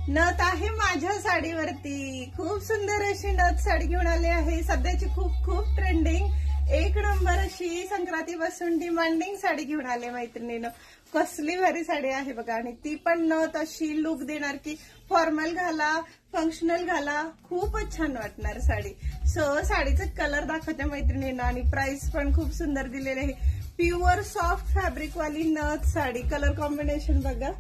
नथ आहे माझ्या साडीवरती, खूप सुंदर अशी नथ साडी घेऊन आली आहे. सध्याची खूप खूप ट्रेंडिंग, एक नंबर अशी संक्रांतीपासून डिमांडिंग साडी घेऊन आले मैत्रिणीनं. कसली भारी साडी आहे बघा. आणि ती पण नथ अशी लुक देणार की फॉर्मल घाला, फंक्शनल घाला, खूपच छान वाटणार साडी. सो साडीचा कलर दाखवते मैत्रिणीनं आणि प्राइस पण खूप सुंदर दिलेले आहे. प्युअर सॉफ्ट फॅब्रिक वाली नथ साडी. कलर कॉम्बिनेशन बघा,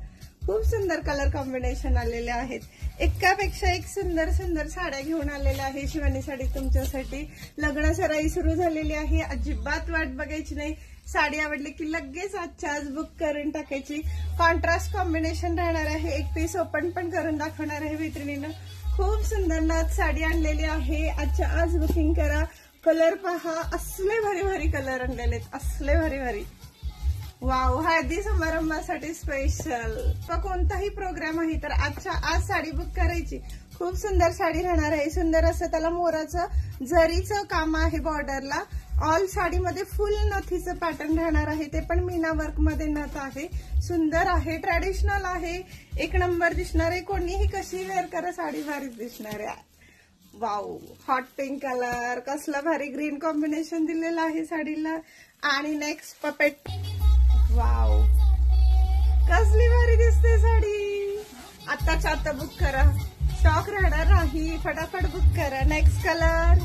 खूप सुंदर कलर कॉम्बिनेशन आलेले आहेत. एकापेक्षा एक सुंदर सुंदर साड्या घेऊन आलेल्या आहे शिवानी साडी तुमच्यासाठी. लग्न सराई सुरू झालेली आहे, अजिबात वाट बघायची नाही. साडी आवडली की लगेच आजच्या आज बुक करून टाकायची. कॉन्ट्रास्ट कॉम्बिनेशन राहणार आहे. एक पीस ओपन पण करून दाखवणार आहे मैत्रिणीनं. खूप सुंदर नथ साडी आणलेली आहे. आजच्या आज बुकिंग करा. कलर पहा, असले भारी भारी कलर आणलेले, असले भारी भारी. वाव, हळदी समारंभासाठी स्पेशल. कोणताही प्रोग्राम आहे तर आजच्या आज साडी बुक करायची. खूप सुंदर साडी राहणार आहे. सुंदर असं त्याला मोराचं जरीचं काम आहे बॉर्डरला. ऑल साडीमध्ये फुल नथीचं पॅटर्न राहणार आहे. ते पण मीना वर्क मध्ये नथ आहे. सुंदर आहे, ट्रॅडिशनल आहे, एक नंबर दिसणार आहे. कोणीही कशी वेअर करा साडी भारीच दिसणार आहे. वाव, हॉट पिंक कलर, कसला भारी ग्रीन कॉम्बिनेशन दिलेलं आहे साडीला. आणि नेक्स्ट पपेट. वाव, कसली भारी दिसते साडी. आत्ताच्या आता बुक करा, स्टॉक राहणार नाही. फटाफट बुक करा. Next colour.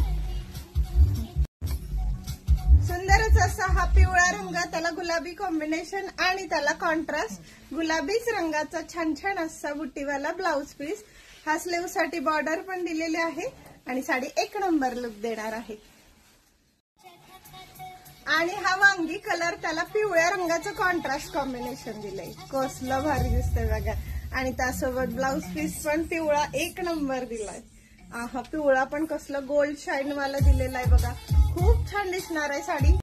सुंदरच असा हा पिवळा रंग, त्याला गुलाबी कॉम्बिनेशन आणि त्याला कॉन्ट्रास्ट गुलाबीच रंगाचा छान छान असा बुट्टीवाला ब्लाउज पीस. हा स्लीव्ह साठी बॉर्डर पण दिलेली आहे आणि साडी एक नंबर लुक देणार आहे. आणि हा वांगी कलर, त्याला पिवळ्या रंगाचं कॉन्ट्रास्ट कॉम्बिनेशन दिलंय. कसलं भारी दिसतंय बघा. आणि त्यासोबत ब्लाउज पीस पण पिवळा एक नंबर दिलाय. हा पिवळा पण कसलं गोल्ड शाईन वाला दिलेला आहे बघा. खूप छान दिसणार आहे साडी.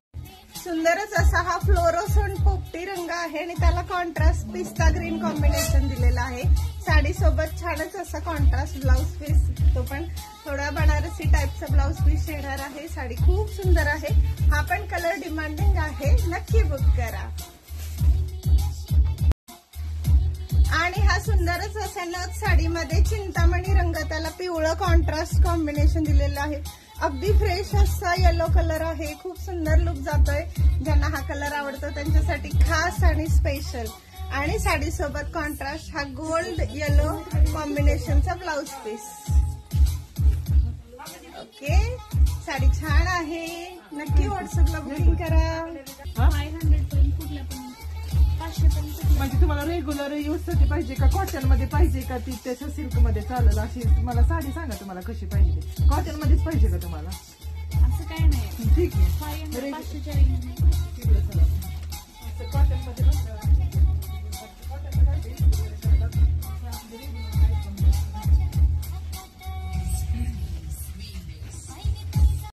सुंदरच असा हा फ्लोरोसोन पोपटी रंग आहे आणि त्याला कॉन्ट्रास्ट पिस्ता ग्रीन कॉम्बिनेशन दिलेलं आहे. साडी सोबत छानच असा कॉन्ट्रास्ट ब्लाउज पीस, तो पण थोडा बनारसी टाईपचा ब्लाउज पीस येणार आहे. साडी खूप सुंदर आहे. हा पण कलर डिमांडिंग आहे, नक्की बुक करा. आणि हा सुंदरच असा नथ साडीमध्ये चिंतामणी रंग, त्याला पिवळं कॉन्ट्रास्ट कॉम्बिनेशन दिलेलं आहे. अगदी फ्रेश असा येलो कलर आहे. खूप सुंदर लुक जातोय. ज्यांना हा कलर आवडतो त्यांच्यासाठी खास आणि स्पेशल. आणि साडी सोबत कॉन्ट्रास्ट हा गोल्ड येलो कॉम्बिनेशनचा ब्लाउज पीस. ओके, साडी छान आहे. नक्की व्हॉट्सअपला बुकिंग करा. 500 पर्यंत कुठल्या पण 500 पर्यंत. म्हणजे तुम्हाला रेग्युलर यूज साठी पाहिजे का, कॉटन मध्ये पाहिजे का, ती त्याच्या सिल्क मध्ये चालेल अशी मला साडी सांगा तुम्हाला कशी पाहिजे. कॉटन मध्येच पाहिजे का तुम्हाला? असं काय नाही. ठीक आहे. 500 500च्या रेंज.